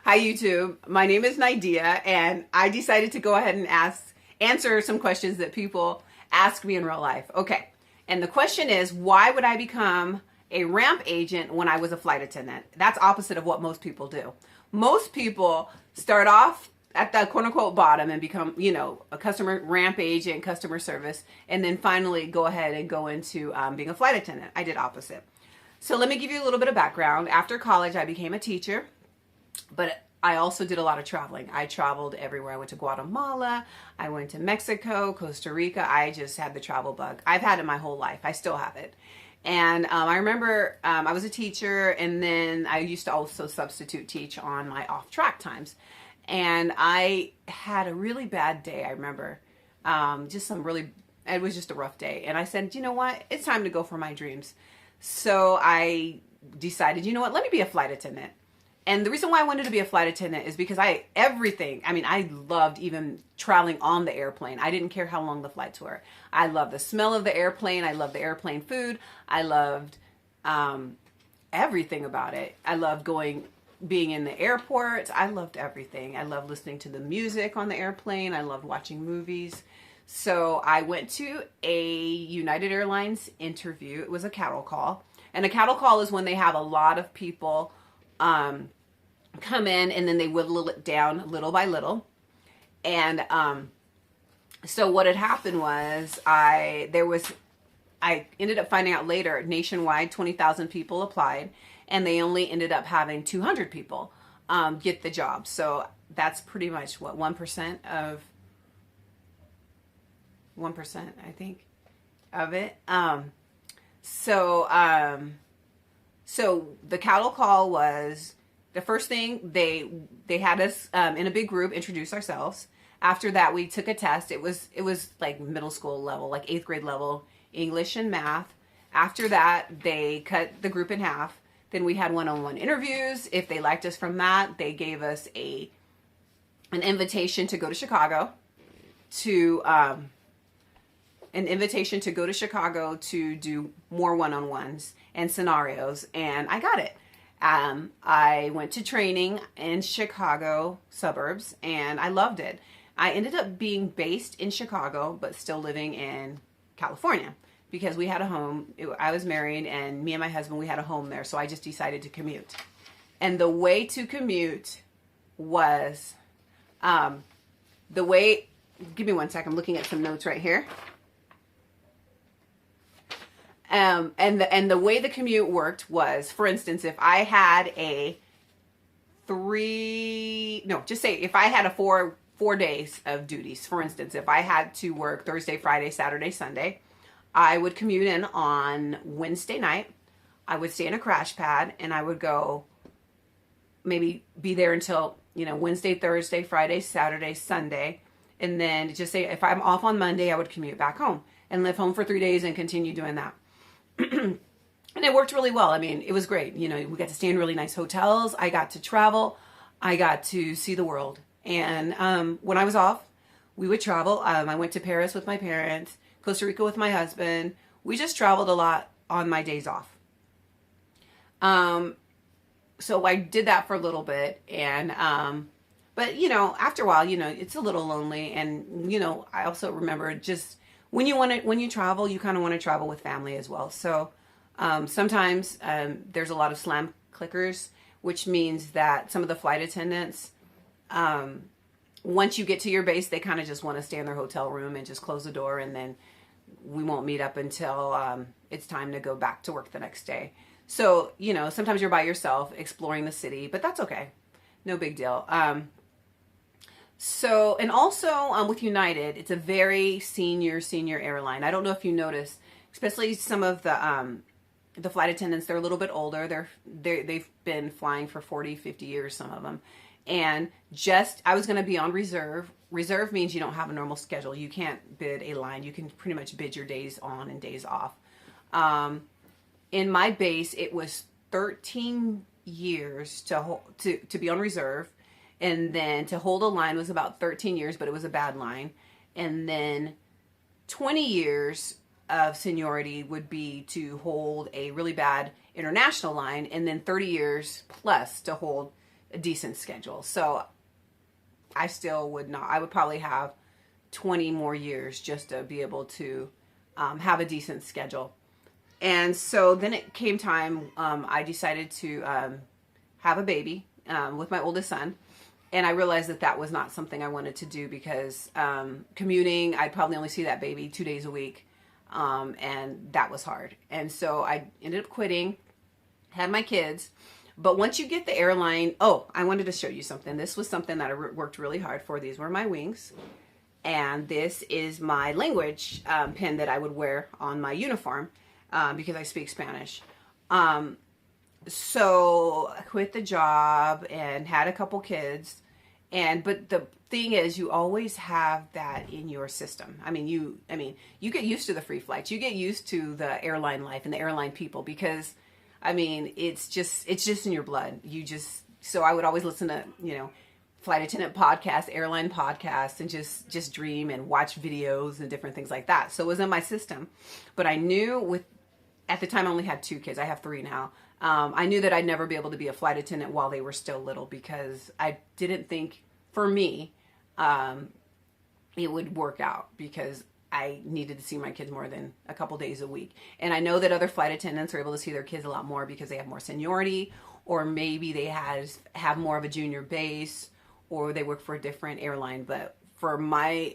Hi YouTube, my name is Nydia and I decided to go ahead and answer some questions that people ask me in real life. Okay, and the question is, why would I become a ramp agent when I was a flight attendant? That's opposite of what most people do. Most people start off at the quote unquote bottom and become, a customer ramp agent, customer service, and then finally go ahead and go into being a flight attendant. I did opposite. So let me give you a little bit of background. After college, I became a teacher. But I also did a lot of traveling. I traveled everywhere. I went to Guatemala. I went to Mexico, Costa Rica. I just had the travel bug. I've had it my whole life. I still have it. And I remember I was a teacher, and then I used to also substitute teach on my off-track times. And I had a really bad day, I remember. It was just a rough day. And I said, you know what? It's time to go for my dreams. So I decided, you know what? Let me be a flight attendant. And the reason why I wanted to be a flight attendant is because I loved even traveling on the airplane. I didn't care how long the flights were. I loved the smell of the airplane. I loved the airplane food. I loved everything about it. I loved being in the airport. I loved everything. I loved listening to the music on the airplane. I loved watching movies. So I went to a United Airlines interview. It was a cattle call. And a cattle call is when they have a lot of people come in, and then they whittle it down little by little. And so what had happened was I ended up finding out later, nationwide 20,000 people applied, and they only ended up having 200 people get the job. So that's pretty much what, 1% of 1%, I think, of it. So the cattle call was the first thing. They had us in a big group introduce ourselves. After that, we took a test. It was like middle school level, like 8th grade level, English and math. After that, they cut the group in half. Then we had one-on-one interviews. If they liked us from that, they gave us an invitation to go to Chicago to do more one-on-ones and scenarios, and I got it. I went to training in Chicago suburbs, and I loved it. I ended up being based in Chicago, but still living in California because we had a home. I was married, and me and my husband, we had a home there, so I just decided to commute. And the way to commute was, give me one second, I'm looking at some notes right here. And the way the commute worked was, for instance, if I had if I had 4 days of duties, for instance, if I had to work Thursday, Friday, Saturday, Sunday, I would commute in on Wednesday night. I would stay in a crash pad, and I would go maybe be there until, Wednesday, Thursday, Friday, Saturday, Sunday. And then just say, if I'm off on Monday, I would commute back home and live home for 3 days and continue doing that. And it worked really well. I mean, it was great. We got to stay in really nice hotels. I got to travel. I got to see the world. And when I was off, we would travel. I went to Paris with my parents, Costa Rica with my husband. We just traveled a lot on my days off. So I did that for a little bit. And but after a while, it's a little lonely. And I also remember just when you travel, you kind of want to travel with family as well. So sometimes there's a lot of slam clickers, which means that some of the flight attendants, once you get to your base, they kind of just want to stay in their hotel room and just close the door, and then we won't meet up until it's time to go back to work the next day. So sometimes you're by yourself exploring the city, but that's okay, no big deal. And also with United, it's a very senior airline. I don't know if you noticed, especially some of the flight attendants, they're a little bit older. They've been flying for 40, 50 years, some of them. And I was going to be on reserve. Reserve means you don't have a normal schedule. You can't bid a line. You can pretty much bid your days on and days off. In my base, it was 13 years to be on reserve. And then to hold a line was about 13 years, but it was a bad line. And then 20 years of seniority would be to hold a really bad international line, and then 30 years plus to hold a decent schedule. So I still would not, I would probably have 20 more years just to be able to have a decent schedule. And so then it came time, I decided to have a baby with my oldest son. And I realized that that was not something I wanted to do because commuting, I'd probably only see that baby 2 days a week. And that was hard. And so I ended up quitting, had my kids. But once you get the airline, oh, I wanted to show you something. This was something that I worked really hard for. These were my wings. And this is my language pin that I would wear on my uniform because I speak Spanish. So I quit the job and had a couple kids. But the thing is, you always have that in your system. I mean, you get used to the free flights. You get used to the airline life and the airline people because, I mean, it's just in your blood. So I would always listen to, flight attendant podcasts, airline podcasts, and just dream and watch videos and different things like that. So it was in my system. But I knew at the time I only had 2 kids. I have 3 now. I knew that I'd never be able to be a flight attendant while they were still little because I didn't think, for me, it would work out because I needed to see my kids more than a couple days a week. And I know that other flight attendants are able to see their kids a lot more because they have more seniority, or maybe they have more of a junior base, or they work for a different airline. But for my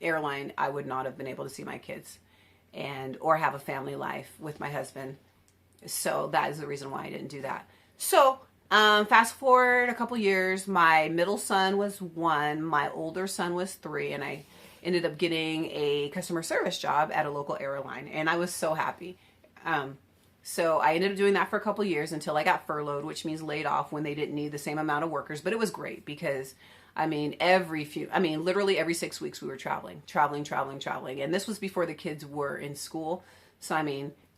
airline, I would not have been able to see my kids or have a family life with my husband. So that is the reason why I didn't do that. So fast forward a couple years, my middle son was 1, my older son was 3, and I ended up getting a customer service job at a local airline, and I was so happy. So I ended up doing that for a couple years until I got furloughed, which means laid off when they didn't need the same amount of workers. But it was great because, literally every 6 weeks we were traveling. And this was before the kids were in school. So,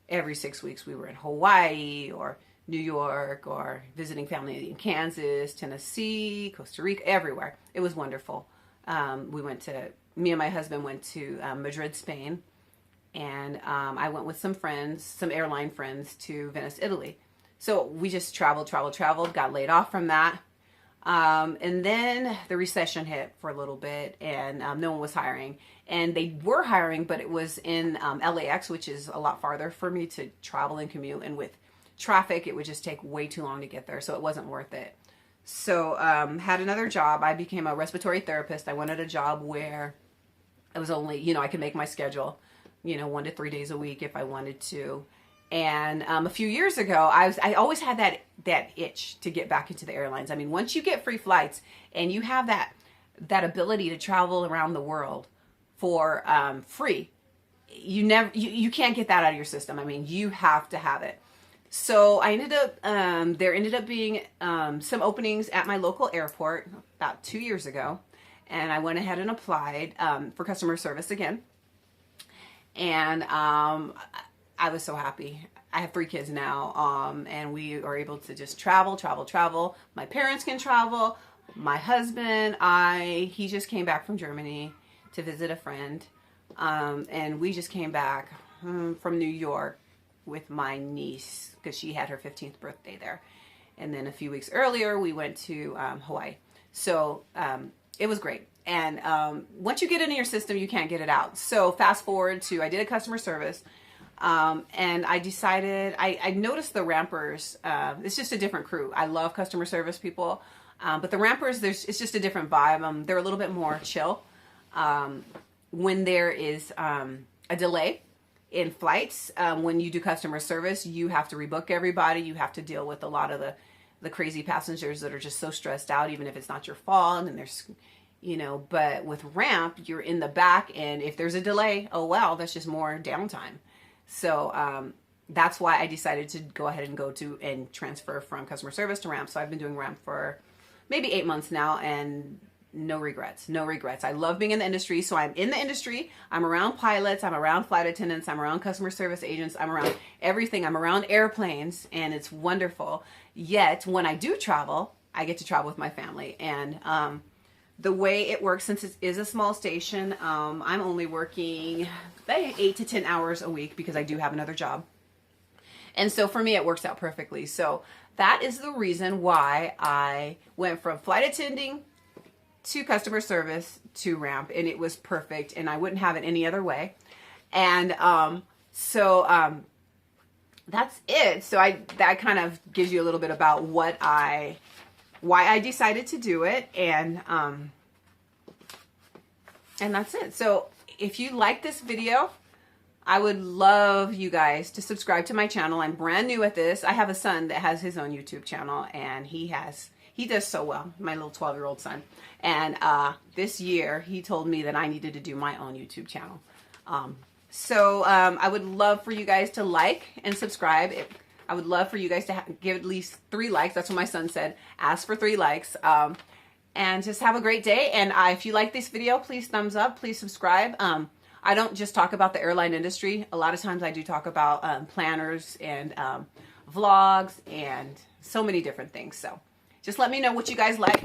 every 6 weeks we were in Hawaii or New York or visiting family in Kansas, Tennessee, Costa Rica, everywhere. It was wonderful. Me and my husband went to Madrid, Spain. And I went with some airline friends to Venice, Italy. So we just traveled, got laid off from that. And then the recession hit for a little bit and no one was hiring. And they were hiring, but it was in LAX, which is a lot farther for me to travel and commute. And with traffic, it would just take way too long to get there. So it wasn't worth it. So had another job. I became a respiratory therapist. I wanted a job where it was only, I could make my schedule, 1 to 3 days a week if I wanted to. And a few years ago, I always had that itch to get back into the airlines. Once you get free flights and you have that ability to travel around the world for free, you can't get that out of your system. You have to have it. So I there ended up being some openings at my local airport about 2 years ago. And I went ahead and applied for customer service again. And I was so happy. I have 3 kids now, and we are able to just travel. My parents can travel. My husband, he just came back from Germany to visit a friend. And we just came back from New York with my niece because she had her 15th birthday there. And then a few weeks earlier, we went to Hawaii. So it was great. And once you get it in your system, you can't get it out. So fast forward to, I did a customer service. And I decided, I noticed the rampers, it's just a different crew. I love customer service people. But the rampers, it's just a different vibe. They're a little bit more chill. When there is a delay in flights, when you do customer service, you have to rebook everybody. You have to deal with a lot of the crazy passengers that are just so stressed out, even if it's not your fault. And there's, but with ramp, you're in the back. And if there's a delay, oh, well, that's just more downtime. So that's why I decided to go ahead and transfer from customer service to ramp. So I've been doing ramp for maybe 8 months now, and no regrets. I love being in the industry. So I'm in the industry. I'm around pilots. I'm around flight attendants. I'm around customer service agents. I'm around everything. I'm around airplanes, and it's wonderful. Yet when I do travel, I get to travel with my family. And the way it works, since it is a small station, I'm only working 8 to 10 hours a week because I do have another job. And so for me, it works out perfectly. So that is the reason why I went from flight attending to customer service to ramp, and it was perfect, and I wouldn't have it any other way. And that's it. So that kind of gives you a little bit about why I decided to do it, and that's it. So if you like this video, I would love you guys to subscribe to my channel. I'm brand new at this. I have a son that has his own YouTube channel, and he does so well, my little 12-year-old son. And this year, he told me that I needed to do my own YouTube channel. So I would love for you guys to like and subscribe. I would love for you guys to give at least 3 likes. That's what my son said. Ask for 3 likes. And just have a great day. And if you like this video, please thumbs up. Please subscribe. I don't just talk about the airline industry. A lot of times I do talk about planners and vlogs and so many different things. So just let me know what you guys like.